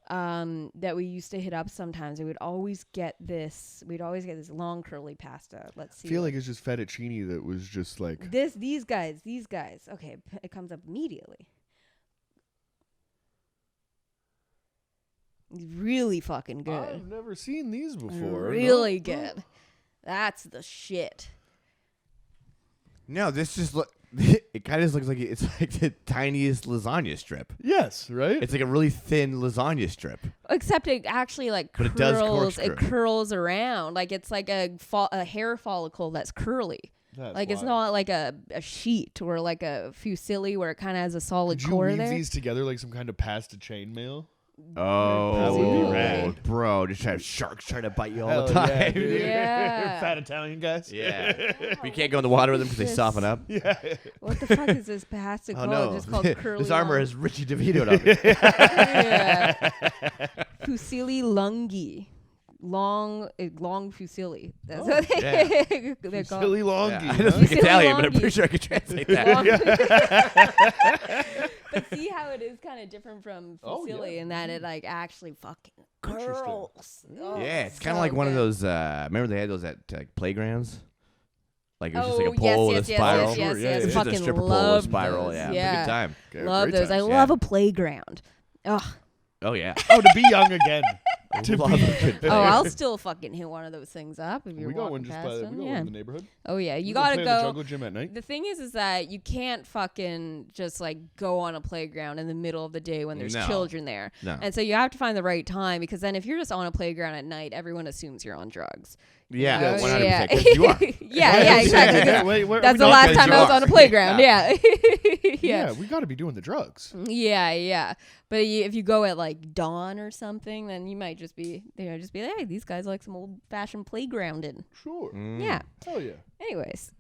that we used to hit up sometimes. We'd always get this long curly pasta. Let's see. I feel like it's just fettuccine that was just like these guys. Okay, it comes up immediately. Really fucking good. I've never seen these before. Really good. That's the shit. No, this just it kind of looks like it's like the tiniest lasagna strip. Yes, right. It's like a really thin lasagna strip. Except it actually like But it does curls. It corkscrew. curls around like it's like a hair follicle that's curly. That's Like it's wild. not like a sheet or like a fusilli where it kind of has a solid Could you core weave there. these together like some kind of pasta chainmail? Oh, That would be rad. bro! Just have sharks trying to bite you all Hell the time. yeah, dude. Yeah. Fat Italian guys. Yeah. We can't go in the water with them because they This- soften up. Yeah. What the fuck is this pasta Oh called? no! Just called curly. This armor long- is Richie DeVito on it. Yeah. Fusilli lungi. Long fusilli. That's what they're called. Silly longy. Yeah. I don't huh? speak Silly Italian, but I'm longi. pretty sure I could translate that. But see how it is kind of different from Oh, fusilli yeah. in that it like actually fucking Interesting. curls. Oh, Yeah, it's kind of so like one of good. those. Remember they had those at like playgrounds. Like it was just like a Oh, pole with yes, a spiral. yes, yes, Sure, yeah, yes. yeah. It's just a Fucking stripper pole with a love spiral. those. Yeah, it was a Yeah. good time. Yeah, Love great those. I times. love a playground. Oh, Oh yeah. Oh, to be young again. To Love be. a good I'll still fucking hit one of those things up if you're We go walking one just past by. We them. go Yeah. in the neighborhood. Oh yeah, you We gotta play in the go. jungle gym at night. The thing is that you can't fucking just like go on a playground in the middle of the day when there's No. children there. No. And so you have to find the right time because then if you're just on a playground at night, everyone assumes you're on drugs. Yeah, Oh, 100%. yeah. 'Cause you are. yeah, exactly. 'cause Wait, wait, That's are we the not last gonna time do I was it? on a playground. Yeah. Yeah, we got to be doing the drugs. Yeah. But if you go at like dawn or something, then you might just be, just be like, hey, these guys like some old fashioned playgrounding. Sure. Yeah. Hell yeah. Anyways.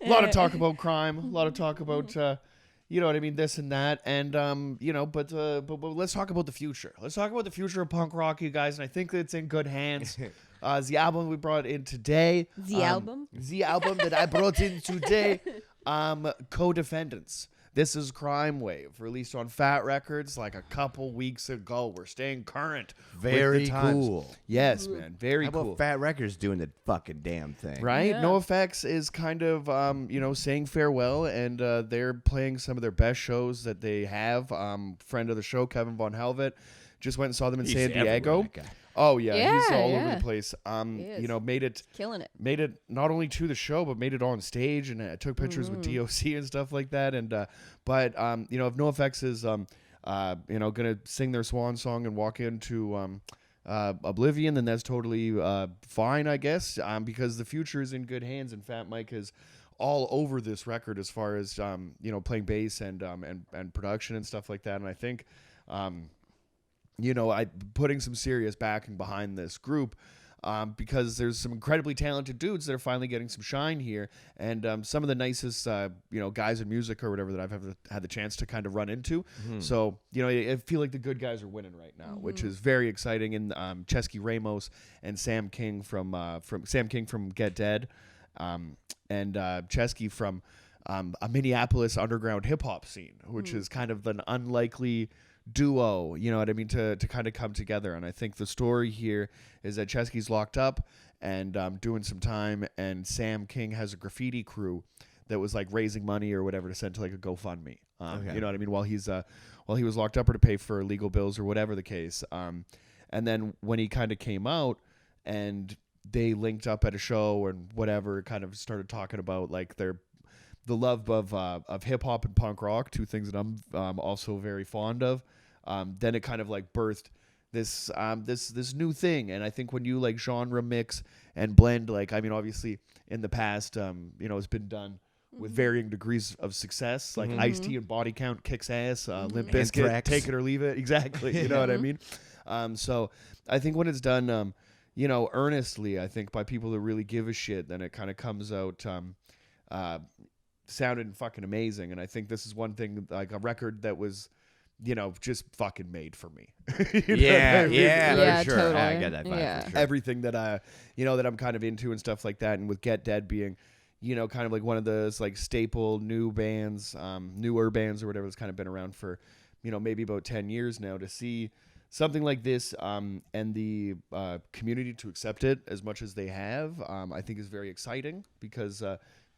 A lot of talk about crime. A lot of talk about, you know what I mean, this and that. And, you know, but let's talk about the future. Let's talk about the future of punk rock, you guys. And I think that it's in good hands. The album we brought in today. The album? The album that I brought in today. Codefendants. This is Crime Wave, released on Fat Records like a couple weeks ago. We're staying current. with the Very times. cool. Yes, man. Very How cool. about Fat Records doing the fucking damn thing? Right? Yeah. NoFX is kind of, you know, saying farewell, and they're playing some of their best shows that they have. Friend of the show, Kevin Von Helvet, just went and saw them in He's San everywhere, Diego. that guy. Oh yeah, he's Yeah, all over yeah. the place. He is. You know, made it Killing it. not only to the show, but made it on stage, and took pictures with DOC and stuff like that. And but you know, if NoFX is you know, gonna sing their swan song and walk into Oblivion, then that's totally fine, I guess, because the future is in good hands, and Fat Mike is all over this record as far as you know, playing bass and production and stuff like that. And I think you know, I putting some serious backing behind this group because there's some incredibly talented dudes that are finally getting some shine here, and some of the nicest you know, guys in music or whatever that I've had the chance to kind of run into. So you know, I feel like the good guys are winning right now, which is very exciting. And Chesky Ramos and Sam King from Get Dead, and Chesky from a Minneapolis underground hip hop scene, which is kind of an unlikely duo, you know what I mean, to kind of come together. And I think the story here is that Chesky's locked up and doing some time, and Sam King has a graffiti crew that was like raising money or whatever to send to like a GoFundMe. You know what I mean? While he was locked up, or to pay for legal bills or whatever the case. And then when he kind of came out and they linked up at a show and whatever, kind of started talking about like the love of hip hop and punk rock, two things that I'm also very fond of. Then it kind of like birthed this new thing. And I think when you like genre mix and blend, like, I mean, obviously in the past, it's been done with varying degrees of success, like Ice-T and Body Count kicks ass, Limp Bizkit, take it or leave it. Exactly. You know what I mean? So I think when it's done, earnestly, I think by people that really give a shit, then it kind of comes out sounding fucking amazing. And I think this is one thing, like a record that was, just fucking made for me. For sure. Totally. I get that vibe. For sure. Everything that that I'm kind of into and stuff like that. And with Get Dead being, kind of like one of those like staple newer bands or whatever that's kind of been around for, maybe about 10 years now, to see something like this and the community to accept it as much as they have, I think is very exciting, because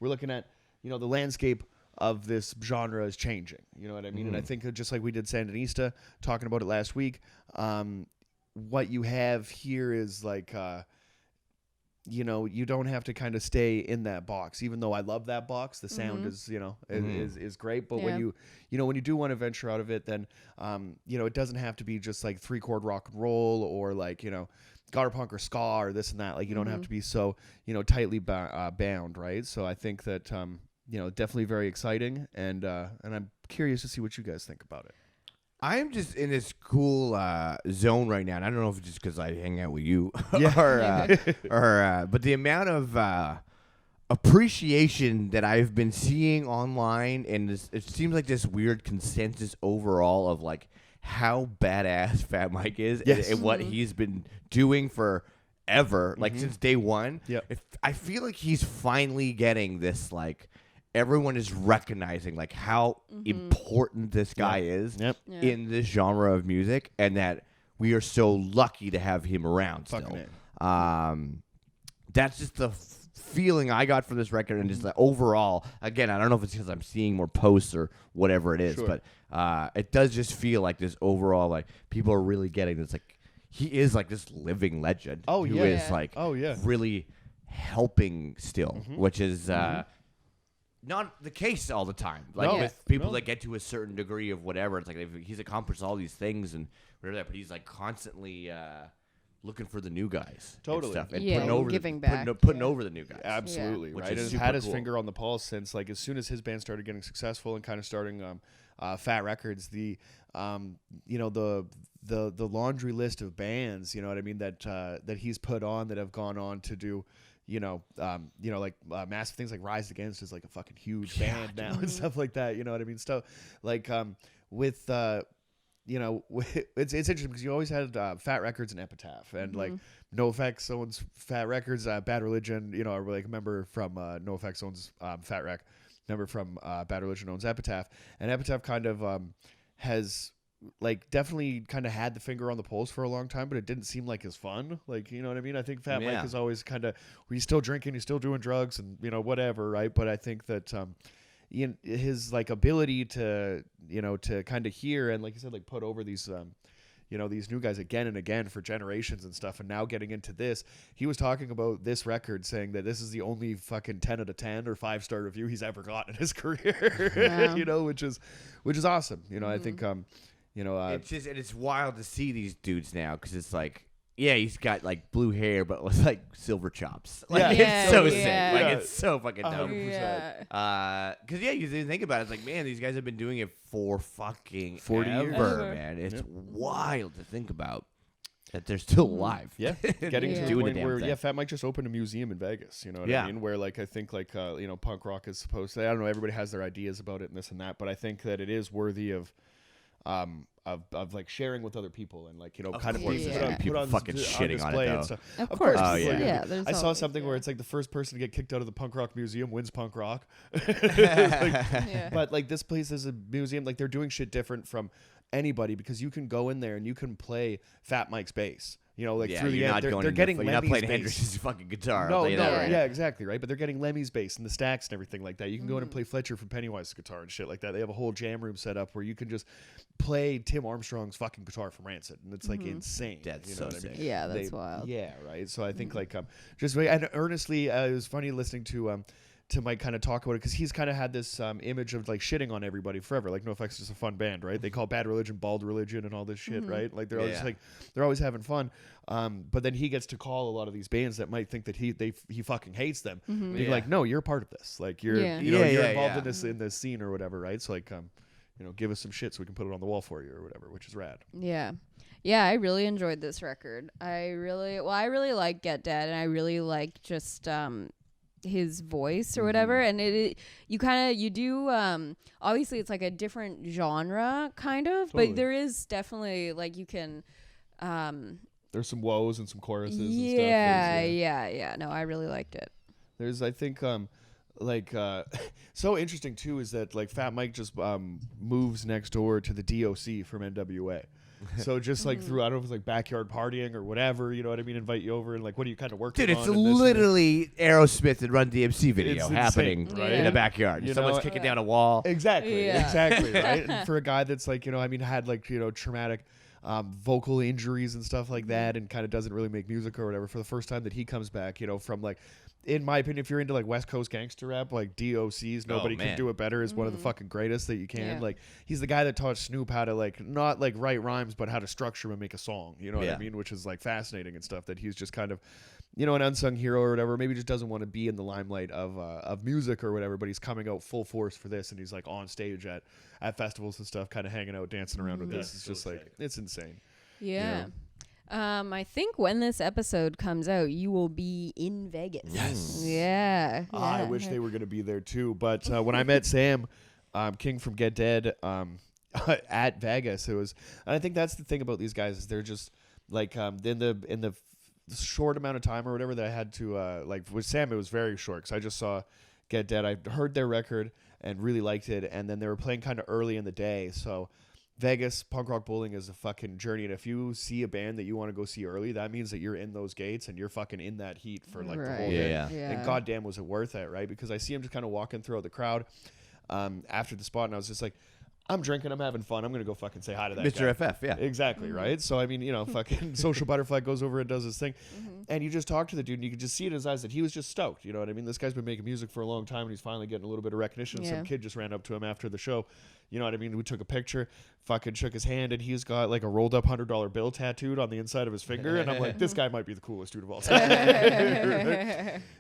we're looking at, the landscape of this genre is changing. You know what I mean? And I think just like we did Sandinista, talking about it last week, what you have here is like, you don't have to kind of stay in that box. Even though I love that box, the sound is, is great. But when you do want to venture out of it, then, it doesn't have to be just like 3-chord rock and roll, or like, gutter punk or ska or this and that. Like, you don't have to be so, tightly bound, right? So I think that, definitely very exciting, and I'm curious to see what you guys think about it. I'm just in this cool zone right now, and I don't know if it's just because I hang out with you, but the amount of appreciation that I've been seeing online, and it seems like this weird consensus overall of like how badass Fat Mike is, and what he's been doing forever, like since day one. I feel like he's finally getting this, like, everyone is recognizing like how important this guy is in this genre of music, and that we are so lucky to have him around still. That's just the feeling I got from this record, and just the overall, again, I don't know if it's because I'm seeing more posts or whatever it is, but it does just feel like this overall, like, people are really getting this, like, he is like this living legend who is like really helping still, which is not the case all the time. Like with people that get to a certain degree of whatever, it's like he's accomplished all these things and whatever, but he's like constantly looking for the new guys. Totally. And stuff, and putting over the new guys. Absolutely. Right. And he's had his finger on the pulse since, like, as soon as his band started getting successful and kind of starting Fat Records, the laundry list of bands, you know what I mean, that he's put on, that have gone on to do, massive things, like Rise Against is like a fucking huge band now and stuff like that. You know what I mean? So like it's interesting because you always had Fat Records and Epitaph, and like NoFX owns Fat Records, Bad Religion, I like a member from NoFX owns Fat Wreck, member from Bad Religion owns Epitaph, and Epitaph kind of has like definitely kind of had the finger on the pulse for a long time, but it didn't seem like as fun. Like, you know what I mean? I think Fat Mike is always kind of, he's still drinking, he's still doing drugs and, whatever, right? But I think that his like ability to, to kind of hear and, like you said, like put over these, these new guys again and again for generations and stuff, and now getting into this, he was talking about this record, saying that this is the only fucking 10 out of 10 or 5-star review he's ever gotten in his career, which is awesome. I think, it's just, and it's wild to see these dudes now, because it's like, he's got like blue hair, but with like silver chops. Like, it's so sick. Like, it's so fucking dope. 100%. Because you think about it, it's like, man, these guys have been doing it for fucking 40 years, man. It's wild to think about that they're still alive. Yeah, getting to the point where Fat Mike just opened a museum in Vegas. You know what I mean? Where like I think like punk rock is supposed to. I don't know. Everybody has their ideas about it and this and that, but I think that it is worthy of like sharing with other people, and like kind of put on fucking shitting on it though. And stuff. Of course. I saw something where it's like the first person to get kicked out of the punk rock museum wins punk rock. But like this place is a museum, like they're doing shit different from anybody, because you can go in there and you can play Fat Mike's bass. You know, like through the end, they're getting you're not Lemmy's playing bass. Hendrix's fucking guitar. No, right. Yeah, exactly, right. But they're getting Lemmy's bass and the stacks and everything like that. You can go in and play Fletcher from Pennywise's guitar and shit like that. They have a whole jam room set up where you can just play Tim Armstrong's fucking guitar from Rancid, and it's like insane. That's you know so what I mean? sick. Yeah, that's wild. Yeah, right. So I think like just and earnestly, it was funny listening to Mike kind of talk about it, because he's kind of had this image of like shitting on everybody forever. Like NoFX is just a fun band, right? They call Bad Religion Bald Religion and all this shit, right? Like they're always like they're always having fun. But then he gets to call a lot of these bands that might think that he fucking hates them. Be like, no, you're part of this. Like you're you're involved in this scene or whatever, right? So like give us some shit so we can put it on the wall for you or whatever, which is rad. Yeah. Yeah, I really enjoyed this record. I really like Get Dead, and I really like just his voice or whatever, and you do obviously it's like a different genre kind of, but there is definitely like you can there's some woes and some choruses and stuff. Yeah. No, I really liked it. There's I think so interesting too is that like Fat Mike just moves next door to the DOC from NWA. So just like through, I don't know if it's like backyard partying or whatever, you know what I mean, invite you over and like, what are you kind of working on? Dude, it's literally Aerosmith and Run DMC video happening insane, in the backyard. Someone's kicking down a wall. Exactly, right? And for a guy that's like, had like, traumatic vocal injuries and stuff like that, and kind of doesn't really make music or whatever, for the first time that he comes back, from like, in my opinion, if you're into like West Coast gangster rap, like DOC's Nobody Can Do It Better is one of the fucking greatest that you can. Yeah. Like, he's the guy that taught Snoop how to like not like write rhymes, but how to structure them and make a song. You know what I mean? Which is like fascinating and stuff. That he's just kind of, an unsung hero or whatever. Maybe just doesn't want to be in the limelight of music or whatever. But he's coming out full force for this, and he's like on stage at festivals and stuff, kind of hanging out, dancing around with this. It's just like it's insane. Yeah. I think when this episode comes out, you will be in Vegas. Yes. Yeah. I wish they were going to be there too. But when I met Sam King from Get Dead at Vegas, it was, and I think that's the thing about these guys is they're just like in the short amount of time or whatever that I had to like with Sam, it was very short because I just saw Get Dead. I heard their record and really liked it, and then they were playing kind of early in the day, so. Vegas punk rock bowling is a fucking journey, and if you see a band that you want to go see early, that means that you're in those gates and you're fucking in that heat for like the whole day. And goddamn, was it worth it, right? Because I see him just kind of walking throughout the crowd after the spot, and I was just like, I'm drinking, I'm having fun, I'm gonna go fucking say hi to that Mr. guy. FF, yeah, exactly, right? So I mean, fucking Social Butterfly goes over and does his thing, and you just talk to the dude, and you can just see in his eyes that he was just stoked. You know what I mean? This guy's been making music for a long time, and he's finally getting a little bit of recognition. Yeah. Some kid just ran up to him after the show. You know what I mean? We took a picture, fucking shook his hand, and he's got like a rolled up $100 bill tattooed on the inside of his finger. And I'm like, this guy might be the coolest dude of all time.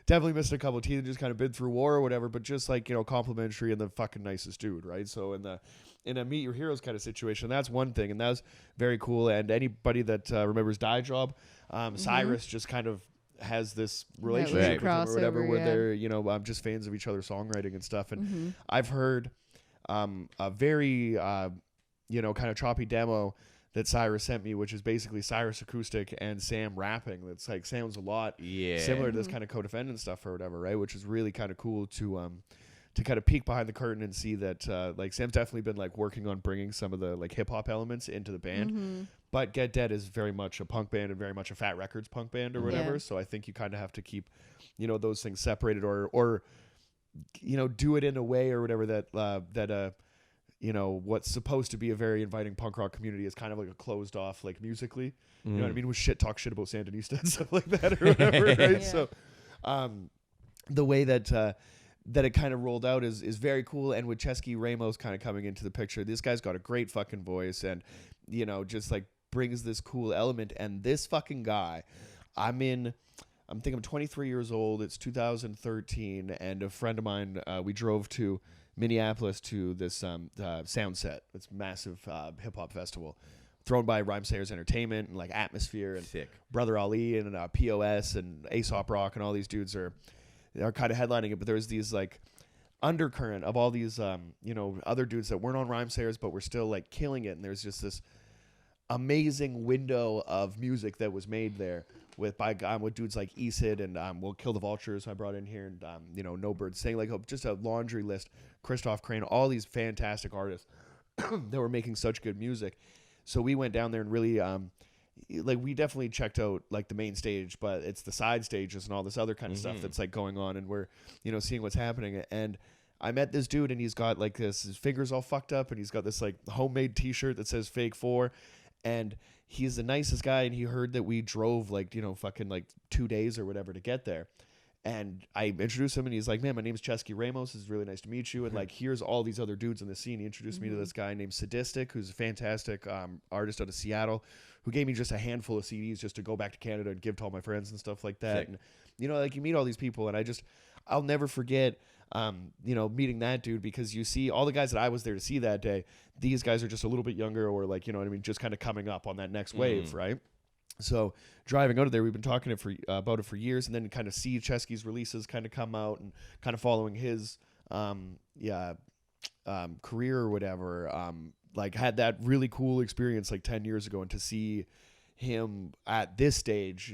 Definitely missed a couple of teeth and just kind of been through war or whatever, but just like, complimentary and the fucking nicest dude, right? So in a meet your heroes kind of situation, that's one thing, and that was very cool. And anybody that remembers Die Job, Cyrus just kind of has this relationship with him or whatever, where they're just fans of each other's songwriting and stuff. And I've heard a very kind of choppy demo that Cyrus sent me, which is basically Cyrus acoustic and Sam rapping. That's like sounds a lot similar to this kind of Codefendant stuff or whatever, right? Which is really kind of cool to kind of peek behind the curtain and see that like Sam's definitely been like working on bringing some of the like hip hop elements into the band. But Get Dead is very much a punk band and very much a Fat Records punk band or whatever. So I think you kind of have to keep those things separated or do it in a way or whatever that what's supposed to be a very inviting punk rock community is kind of like a closed off, like musically, you know what I mean? With talk shit about Sandinista and stuff like that or whatever, right? So, the way that it kind of rolled out is very cool. And with Chesky Ramos kind of coming into the picture, this guy's got a great fucking voice and, just like brings this cool element. And this fucking guy, I'm thinking I'm 23 years old. It's 2013, and a friend of mine, we drove to Minneapolis to this Soundset. It's massive hip hop festival thrown by Rhymesayers Entertainment and like Atmosphere and Sick. Brother Ali and POS and Aesop Rock and all these dudes are kind of headlining it. But there's these like undercurrent of all these other dudes that weren't on Rhymesayers but were still like killing it. And there's just this amazing window of music that was made there with dudes like Esid and We'll Kill the Vultures I brought in here, and No Birds Sing, like just a laundry list. Christoph Crane, all these fantastic artists that were making such good music. So we went down there and really like we definitely checked out like the main stage, but it's the side stages and all this other kind of stuff that's like going on, and we're seeing what's happening. And I met this dude, and he's got like his fingers all fucked up, and he's got this like homemade T-shirt that says Fake 4, and he's the nicest guy. And he heard that we drove like fucking like 2 days or whatever to get there. And I introduced him, and he's like, man, my name's Chesky Ramos. It's really nice to meet you. And like, here's all these other dudes in the scene. He introduced me to this guy named Sadistic, who's a fantastic artist out of Seattle, who gave me just a handful of CDs just to go back to Canada and give to all my friends and stuff like that. Sick. And like you meet all these people, and I'll never forget meeting that dude, because you see all the guys that I was there to see that day, these guys are just a little bit younger, or like, just kind of coming up on that next wave, right? So driving out of there, we've been talking about it for years, and then kind of see Chesky's releases kind of come out, and kind of following his career or whatever. Like had that really cool experience like 10 years ago, and to see him at this stage,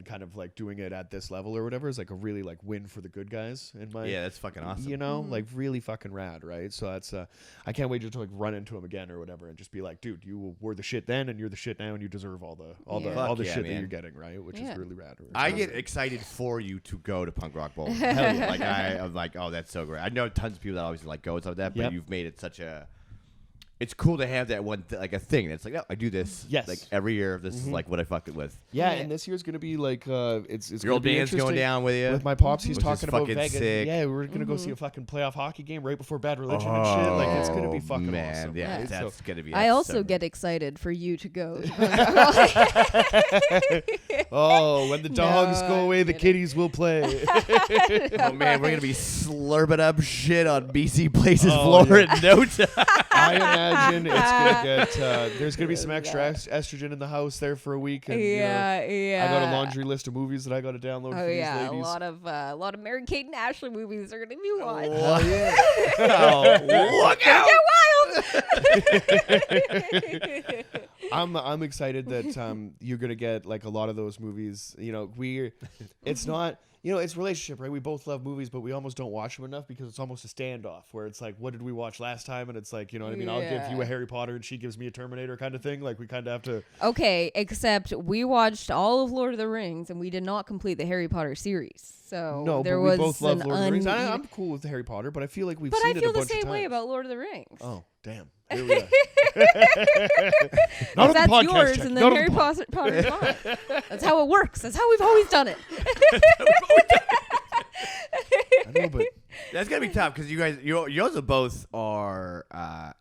kind of like doing it at this level or whatever, is like a really like win for the good guys in my that's fucking awesome. Like really fucking rad, right? So that's I can't wait to like run into him again or whatever, and just be like, dude, you were the shit then, and you're the shit now, and you deserve all the shit that you're getting, right? Which is really rad. I get excited for you to go to Punk Rock Bowl. Hell yeah. Like I'm like, oh, that's so great. I know tons of people that always like go and stuff like that, but you've made it such a. It's cool to have that one like a thing that's like, oh, I do this like every year. This is like what I fucked it with. Yeah, and this year's gonna be like it's your old band's going down with you. With my pops, he's talking about Vegas. Sick. Yeah, we're gonna go see a fucking playoff hockey game right before Bad Religion and shit. Like it's gonna be fucking awesome. Yeah, right? That's gonna be. I also get excited for you to go. Oh, when the dogs go away, the kitties will play. Oh man, we're gonna be slurping up shit on BC Place's floor in no time. I imagine it's gonna get. There's gonna be some extra estrogen in the house there for a week. And, I got a laundry list of movies that I got to download for these ladies. a lot of Mary-Kate and Ashley movies are gonna be watched. Oh yeah! Look out! Get wild! I'm excited that you're gonna get like a lot of those movies. It's not. It's relationship, right? We both love movies, but we almost don't watch them enough because it's almost a standoff where it's like, what did we watch last time? And it's like, I'll give you a Harry Potter and she gives me a Terminator kind of thing. Like we kind of have to. Okay, except we watched all of Lord of the Rings and we did not complete the Harry Potter series. So no, there but was we both love Lord of the Rings. I'm cool with Harry Potter, but I feel like we've seen it a bunch of times. But I feel the same way about Lord of the Rings. Oh, damn. Here we are. Not that's podcast, yours, and then Harry Potter's mine. That's how it works. That's how we've always done it. I know, but that's gonna be tough because you also both are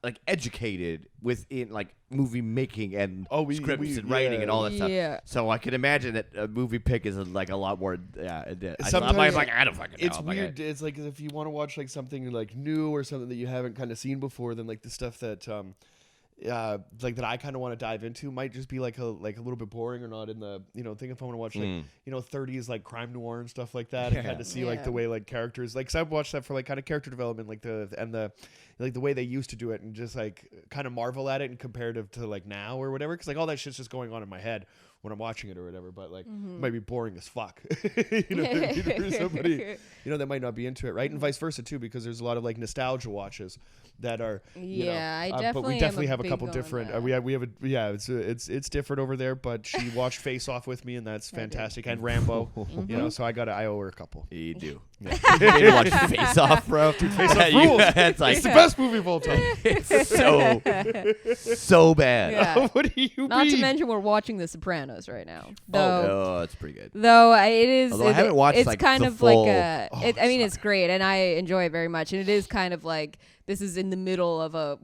like educated within like movie making and scripts and writing and all that stuff. So I can imagine that a movie pick is like a lot more. Sometimes like I don't fucking know. It's weird. It's like if you want to watch like something like new or something that you haven't kind of seen before, then like the stuff that like that I kind of want to dive into might just be like a little bit boring or not in the think if I want to watch like 30s like crime noir and stuff like that and kind of see like the way like characters like, cause I've watched that for like kind of character development like the way they used to do it and just like kind of marvel at it in comparative to like now or whatever, because like all that shit's just going on in my head when I'm watching it or whatever, but like it might be boring as fuck. For somebody that might not be into it, right? And vice versa too, because there's a lot of like nostalgia watches that are but we definitely have a couple different it's different over there, but she watched Face Off with me and that's fantastic, and Rambo. So I owe her a couple. You do. You need to watch Face Off, bro. Dude, Face Off rules. It's the best movie of all time. It's so bad. Yeah. What do you Not mean? to mention we're watching The Sopranos right now. It's pretty good. Though it is. Although I haven't watched it's like kind the of full, like a. I mean, it's great, and I enjoy it very much. And it is kind of like this is in the middle of a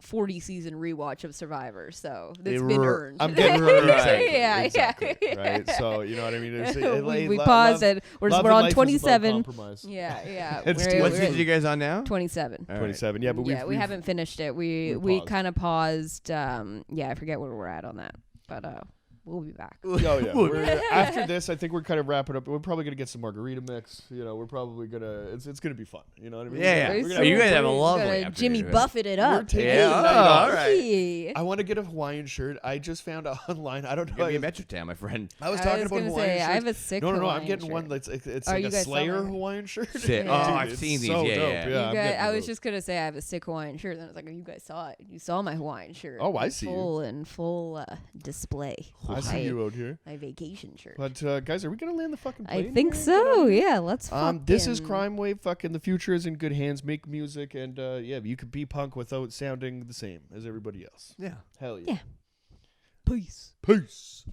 40-season rewatch of Survivor, so it's been earned. I'm getting right. Exactly. Right. So you know what I mean. We paused it. We're on 27. Yeah. What season are you guys on now? 27. 27. Yeah, but we haven't finished it. We kind of paused. I forget where we're at on that, but We'll be back. Oh yeah. After this, I think we're kind of wrapping up. We're probably gonna get some margarita mix. You know, we're probably gonna. It's gonna be fun. You know what I mean? Yeah. You guys have a lovely afternoon. Jimmy Buffett it up. We're taking it all right. I want to get a Hawaiian shirt. I just found out online. I don't know. Give me a Metro Town, my friend. I was talking about Hawaiian shirts. I have a sick. No. Hawaiian I'm getting shirt. one that's it's like a Slayer Hawaiian shirt. Yeah. Dude, I've seen these. So Yeah. dope. I was just gonna say I have a sick Hawaiian shirt. Then I was like, oh, you guys saw it. You saw my Hawaiian shirt. Oh, I see full and full display. I see you out here. My vacation shirt. But guys, are we gonna land the fucking plane? I think so. Yeah, let's. This is Crime Wave. Fucking the future is in good hands. Make music and you could be punk without sounding the same as everybody else. Yeah. Hell yeah. Yeah. Peace.